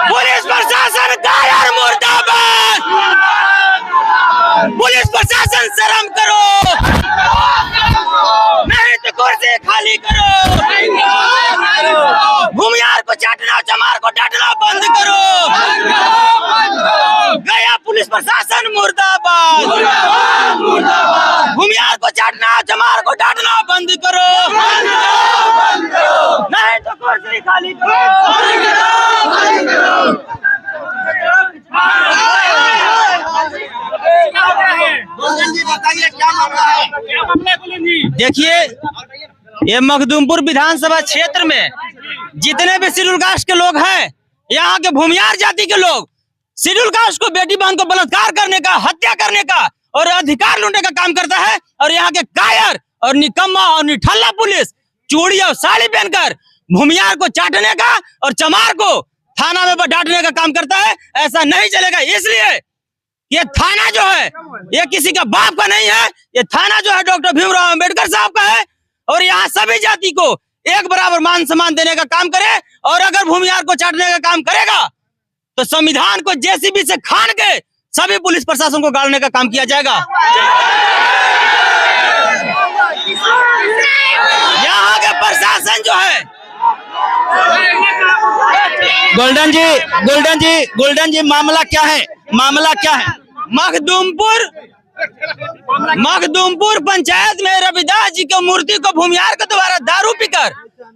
Police प्रशासन कायर मुर्दाबाद। पुलिस प्रशासन शर्म करो, नहीं तो कुर्सी खाली करो। भूमियार को चाटना, चमार को डांटना बंद करो। गया पुलिस प्रशासन मुर्दाबाद। भूमियार को चाटना, चमार को डांटना बंद करो, नहीं तो कुर्सी खाली करो। बताइए क्या मामला है? देखिए, ये मखदूमपुर विधानसभा क्षेत्र में जितने भी शेड्यूल कास्ट के लोग हैं, यहाँ के भूमियार जाति के लोग शेड्यूल कास्ट को, बेटी बहन को बलात्कार करने का, हत्या करने का और अधिकार लूटने का काम करता है। और यहाँ के कायर और निकम्मा और निठल्ला पुलिस चूड़ी और साड़ी पहनकर भूमियार को चाटने का और चमार को थाना में डांटने का काम करता है। ऐसा नहीं चलेगा। इसलिए ये थाना जो है ये किसी का बाप का नहीं है। ये थाना जो है डॉक्टर भीमराव अंबेडकर साहब का है। और यहाँ सभी जाति को एक बराबर मान सम्मान देने का काम करे। और अगर भूमियार को चाटने का काम करेगा तो संविधान को जेसीबी से खान के सभी पुलिस प्रशासन को गाड़ने का काम किया जाएगा। यहाँ के प्रशासन जो है, गोल्डन जी मामला क्या है? मामला क्या है? मखदूमपुर पंचायत में रविदास जी की मूर्ति को भूमियार के द्वारा दारू पीकर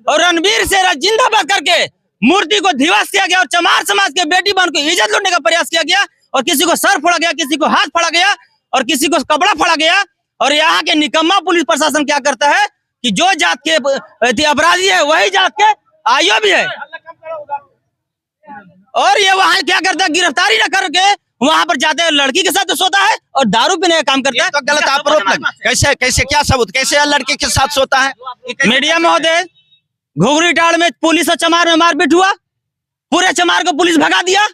और रणवीर सेरा जिंदाबाद करके मूर्ति को ध्वस्त किया गया और चमार समाज के बेटी बहन को इज्जत लूटने का प्रयास किया गया। और किसी को सर फोड़ा गया, किसी को हाथ फोड़ा गया और किसी को कपड़ा फोड़ा गया। और यहाँ के निकम्मा पुलिस प्रशासन क्या करता है कि जो जात के अपराधी है वही जात के आईओ भी है। और ये वहाँ क्या करता है, गिरफ्तारी न करके वहाँ पर जाते हैं, लड़की के साथ सोता है और दारू पीने का काम करता है। तो गलत आरोप लगा। कैसे क्या सबूत, कैसे लड़के के साथ सोता है? मीडिया महोदय, घुघरी टाड़ में पुलिस और चमार में मारपीट हुआ, पूरे चमार को पुलिस भगा दिया।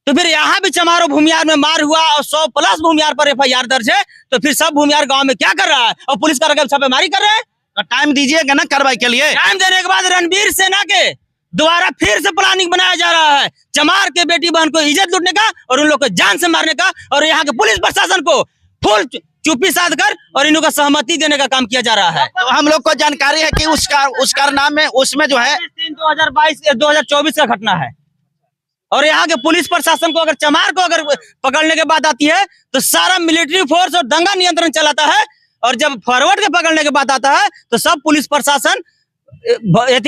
तो फिर यहाँ भी चमार और भूमियार में मार हुआ और 100+ भूमियार पर FIR दर्ज है। तो फिर सब भूमियार गांव में क्या कर रहा है और पुलिस का छापेमारी कर रहे हैं। तो टाइम दीजिएगा ना कार्रवाई के लिए। टाइम देने के बाद रणवीर सेना के दोबारा फिर से प्लानिंग बनाया जा रहा है चमार के बेटी बहन को इज्जत लूटने का और उन लोग को जान से मारने का। और यहाँ के पुलिस प्रशासन को फुल चुप्पी साध कर और इन लोग को सहमति देने का काम किया जा रहा है। तो हम लोग को जानकारी है कि उसका नाम में उसमें जो है 2024 का घटना है। और यहाँ के पुलिस प्रशासन को अगर चमार को अगर पकड़ने की बात आती है तो सारा मिलिट्री फोर्स और दंगा नियंत्रण चलाता है। और जब फॉरवर्ड के पकड़ने की बात आता है तो सब पुलिस प्रशासन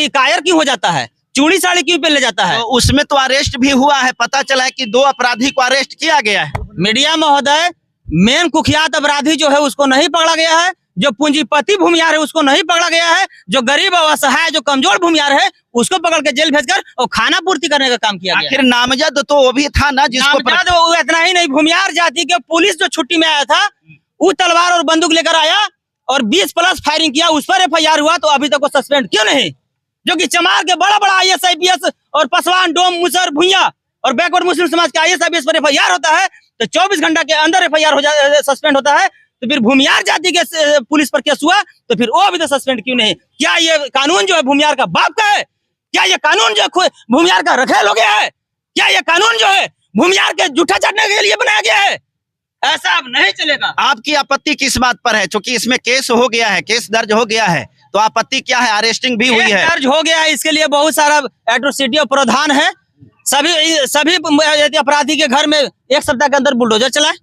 कायर क्यों हो जाता है, चूड़ी साड़ी क्यों पहन ले जाता है। तो उसमें तो अरेस्ट भी हुआ है, पता चला है कि 2 अपराधी को अरेस्ट किया गया है। मीडिया महोदय, मेन कुख्यात अपराधी जो है उसको नहीं पकड़ा गया है। जो पूंजीपति भूमियार है उसको नहीं पकड़ा गया है। जो गरीब असहाय जो कमजोर भूमियार है उसको पकड़ के जेल भेजकर और खाना पूर्ति करने का काम किया गया। आखिर नामजद तो वो भी था ना जिसको वो इतना ही नहीं, भूमियार जाति के पुलिस जो छुट्टी में आया था वो तलवार और बंदूक लेकर आया और 20+ फायरिंग किया, उस पर FIR हुआ। तो अभी तक वो सस्पेंड क्यों नहीं? जो कि चमार के बड़ा IAS IPS और पसवान डोम मुसर भुइया और बैकवर्ड मुस्लिम समाज के IAS IPS पर FIR होता है तो 24 घंटा के अंदर FIR हो जाए, सस्पेंड होता है। तो फिर भूमियार जाति के पुलिस पर केस हुआ तो फिर वो अभी तक सस्पेंड क्यों नहीं? क्या ये कानून जो है भूमियार का बाप का है? क्या ये कानून जो है भूमियार का रखेल हो गया है? क्या ये कानून जो है भूमियार के जूठा चाटने के लिए बनाया गया है? ऐसा अब नहीं चलेगा। आपकी आपत्ति किस बात पर है? क्योंकि इसमें केस हो गया है, केस दर्ज हो गया है, तो आपत्ति क्या है? अरेस्टिंग भी हुई है, दर्ज हो गया है, इसके लिए बहुत सारा एट्रोसिटी और प्रावधान है। सभी अपराधी के घर में 1 सप्ताह के अंदर बुलडोजर चलाए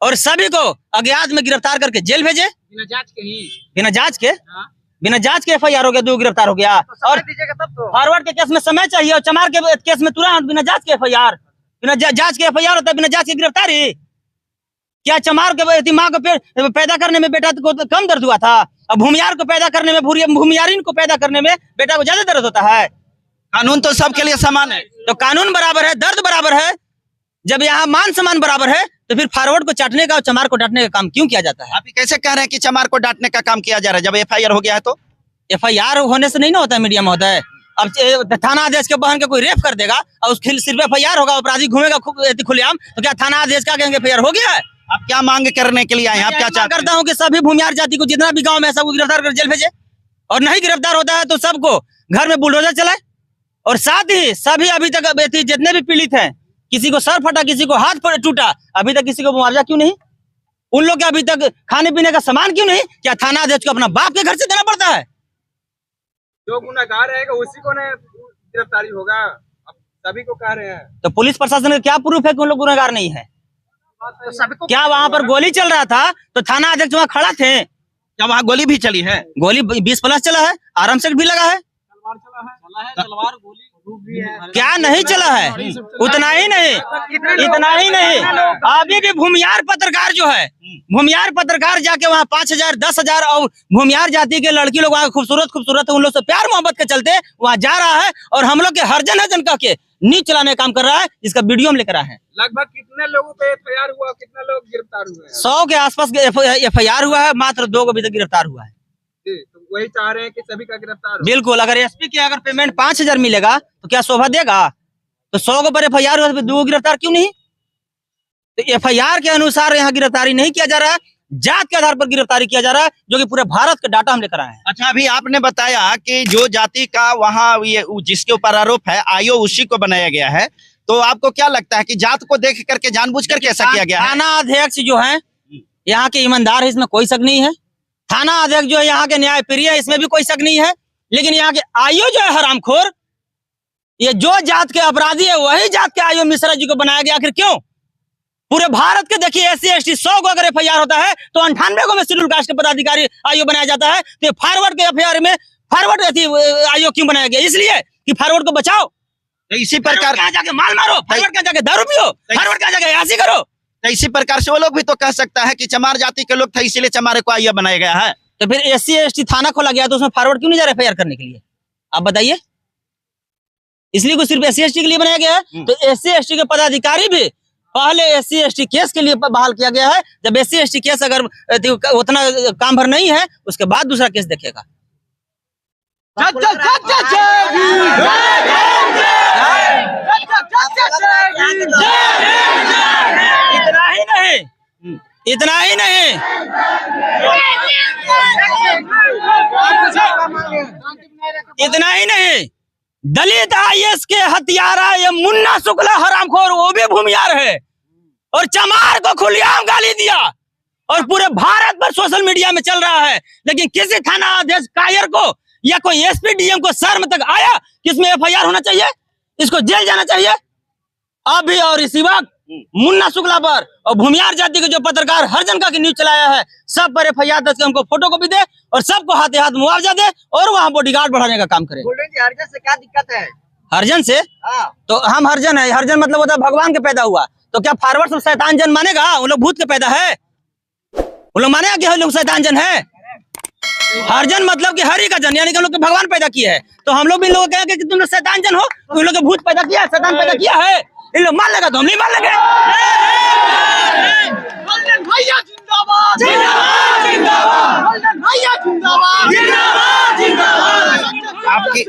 और सभी को अज्ञात में गिरफ्तार करके जेल भेजे बिना जांच के FIR हो गया, 2 गिरफ्तार हो गया। और फॉरवर्ड के केस में समय चाहिए और चमार के केस में तुरंत बिना जांच के FIR, बिना जांच के FIR होता है, बिना जांच की गिरफ्तारी। क्या चमार के माँ को पैदा करने में बेटा को कम दर्द हुआ था? अब भूमियार को पैदा करने में, भूमियारिन को पैदा करने में बेटा को ज्यादा दर्द होता है। कानून तो सबके लिए समान है। तो कानून बराबर है, दर्द बराबर है। जब यहाँ मान सम्मान बराबर है तो फिर फॉरवर्ड को चाटने का और चमार को डांटने का काम क्यों किया जाता है? आप कैसे कह रहे हैं कि चमार को डांटने का काम किया जा रहा है जब FIR हो गया है? तो FIR होने से नहीं ना होता है मीडिया महोदय। अब थाना आदेश के बहन के कोई रेप कर देगा और उस सिर्फ FIR होगा, अपराधी घूमेगा खुलेआम, तो क्या थाना आदेश का कहेंगे FIR हो गया है? आप क्या मांग करने के लिए आए? आप क्या चाहते करता हूँ कि सभी भूमियार जाति को जितना भी गांव में सबको गिरफ्तार कर जेल भेजे और नहीं गिरफ्तार होता है तो सबको घर में बुलडोजर चलाए और साथ ही सभी अभी तक जितने भी पीड़ित हैं, किसी को सर फटा, किसी को हाथ टूटा, अभी तक किसी को मुआवजा क्यों नहीं? उन लोग के अभी तक खाने पीने का सामान क्यों नहीं? क्या थाना अध्यक्ष को अपना बाप के घर से देना पड़ता है? जो गुनाहगार रहेगा उसी को ना गिरफ्तारी होगा, अब सभी को कह रहे हैं। तो पुलिस प्रशासन का क्या प्रूफ है कि उन लोग गुनहगार नहीं है? तो सभी को क्या वहां पर गोली चल रहा था तो थाना अध्यक्ष वहां खड़ा थे? क्या वहाँ गोली भी चली है? गोली 20+ चला है, आराम से भी लगा है। तलवार गोली क्या नहीं चला है? उतना ही नहीं, इतना ही नहीं, अभी भी भूमियार पत्रकार जो है, भूमियार पत्रकार जाके वहाँ 5,000 10,000 और भूमियार जाति के लड़की लोग वहाँ खूबसूरत है, उन लोग से प्यार मोहब्बत के चलते वहाँ जा रहा है और हम लोग के हरजन है जनता के नीच चलाने का काम कर रहा है। इसका वीडियो हम लेकर आए हैं। लगभग कितने लोगों पे FIR हुआ, कितने लोग गिरफ्तार हुए हैं? 100 के आसपास FIR हुआ है, मात्र 2 को अभी तक गिरफ्तार हुआ है। जी, तो वही चाह रहे हैं कि सभी का गिरफ्तार हो। बिल्कुल, अगर एसपी की अगर पेमेंट 5,000 मिलेगा तो क्या शोभा देगा? तो 100 के ऊपर FIR हुआ तो 2 गिरफ्तार क्यों नहीं? तो FIR के अनुसार यहाँ गिरफ्तारी नहीं किया जा रहा है, जात के आधार पर गिरफ्तारी किया जा रहा है, जो कि पूरे भारत का डाटा हम लेकर आए हैं। अच्छा, अभी आपने बताया कि जो जाति का वहाँ ये जिसके ऊपर आरोप है आयो उसी को बनाया गया है, तो आपको क्या लगता है कि जात को देख करके जानबूझ करके ऐसा किया गया है? थाना अध्यक्ष जो है यहाँ के ईमानदार है, इसमें कोई शक नहीं है। थाना अध्यक्ष जो है यहाँ के न्याय प्रिय है, इसमें भी कोई शक नहीं है। लेकिन यहाँ के आयो जो है हरामखोर, ये जो जात के अपराधी है वही जात के आयो मिश्रा जी को बनाया गया। आखिर क्यों? पूरे भारत के देखिए SC ST 100 को अगर FIR होता है तो 98 को में शेड्यूल कास्ट के पदाधिकारी आयोग बनाया जाता है। तो फॉरवर्ड के FIR में फॉरवर्ड आयोग क्यों बनाया गया? इसलिए कि फॉरवर्ड को बचाओ। तो इसी प्रकार कहाँ जाके माल मारो, फॉरवर्ड कहाँ जाके दारू पियो, फॉरवर्ड कहाँ जाके ऐसी करो। तो इसी प्रकार से वो लोग भी तो कह सकता है कि चमार जाति के लोग थे इसीलिए चमारे को आइया बनाया गया है। तो फिर SC ST थाना खोला गया तो उसमें फॉरवर्ड क्यों नहीं जा रहा FIR करने के लिए? आप बताइए। इसलिए को सिर्फ SC ST के लिए बनाया गया है। तो SC ST के पदाधिकारी भी पहले SC ST केस के लिए बहाल किया गया है। जब SC ST केस अगर उतना काम भर नहीं है उसके बाद दूसरा केस देखेगा। इतना ही नहीं, इतना ही नहीं, इतना ही नहीं, दलित IAS के हत्यारा ये मुन्ना शुक्ला हरामखोर वो भी भूमियार है और चमार को खुलेआम गाली दिया और पूरे भारत पर सोशल मीडिया में चल रहा है। लेकिन किसी थाना अध्यक्ष कायर को या कोई SP DM को शर्म तक आया कि इसमें FIR होना चाहिए, इसको जेल जाना चाहिए? अभी और इसी वक्त मुन्ना शुक्ला पर और भूमियार जाति के जो पत्रकार हरजन का की न्यूज चलाया है, सब पर FIR दर्ज कर हमको फोटो कॉपी दे और सबको हाथे हाथ मुआवजा दे और वहाँ बॉडीगार्ड बढ़ाने का काम करे। हरजन से क्या दिक्कत है? हरजन से तो हम हरजन है, हरजन मतलब होता है भगवान के पैदा हुआ। तो क्या फॉरवर्ड सब शैतान जन मानेगा? उन लोग भूत के पैदा है, उन लोग मानेगा कि हम लोग शैतान जन है? हरजन मतलब कि हरि का जन, यानी कि हम लोग के भगवान पैदा किए है। तो हम लोग भी इन लोगों को कहेंगे कि तुम लोग शैतान जन हो, तो इन लोग के भूत पैदा किया है, शैतान पैदा किया है। इन लोग मान लेगा तो हम नहीं मान लेंगे। भैया जिंदाबाद, जिंदाबाद, जिंदाबाद, भैया जिंदाबाद, जिंदाबाद, जिंदाबाद। आपकी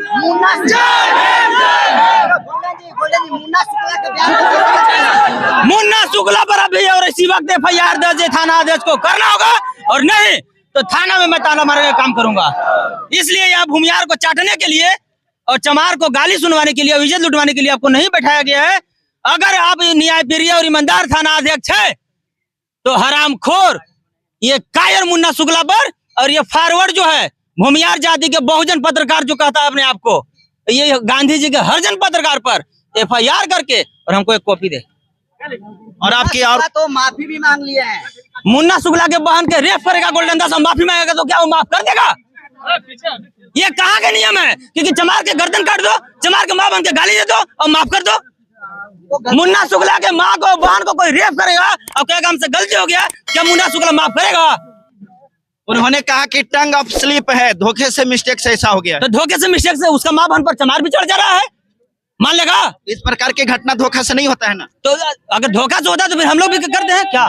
मुन्ना शुक्ला पर अभी और इसी वक्त FIR दर्ज थाना अध्यक्ष को करना होगा और नहीं तो थाना में मैं ताला मारने का काम करूंगा। इसलिए यहाँ भूमियार को चाटने के लिए और चमार को गाली सुनवाने के लिए, इज्जत लुटवाने के लिए आपको नहीं बैठाया गया है। अगर आप न्याय प्रिय और ईमानदार थाना अध्यक्ष है तो हरामखोर ये कायर मुन्ना शुक्ला पर और ये फॉरवर्ड जो है भूमियार जाति के बहुजन पत्रकार जो कहता है अपने आप को, ये गांधी जी के हरजन पत्रकार पर FIR करके और हमको एक कॉपी दे। और आपकी और तो माफी भी मांग लिए हैं। मुन्ना शुक्ला के बहन के रेप करेगा गोल्डन दास, माफी मांगेगा तो क्या वो माफ कर देगा? ये कहाँ का नियम है? क्योंकि चमार के गर्दन काट दो, चमार के माँ बहन के गाली दे दो और माफ कर दो। मुन्ना शुक्ला के माँ को बहन को कोई रेप करेगा और कहेगा हमसे गलती हो गया, क्या मुन्ना शुक्ला माफ करेगा? उन्होंने कहा कि टंग ऑफ स्लिप है, धोखे से मिस्टेक से ऐसा हो गया। तो धोखे से मिस्टेक से उसका माँ बहन पर चमार भी चढ़ जा रहा है, मान लेगा? इस प्रकार की घटना धोखा से नहीं होता है ना? तो अगर धोखा से होता है तो फिर हम लोग भी करते हैं क्या?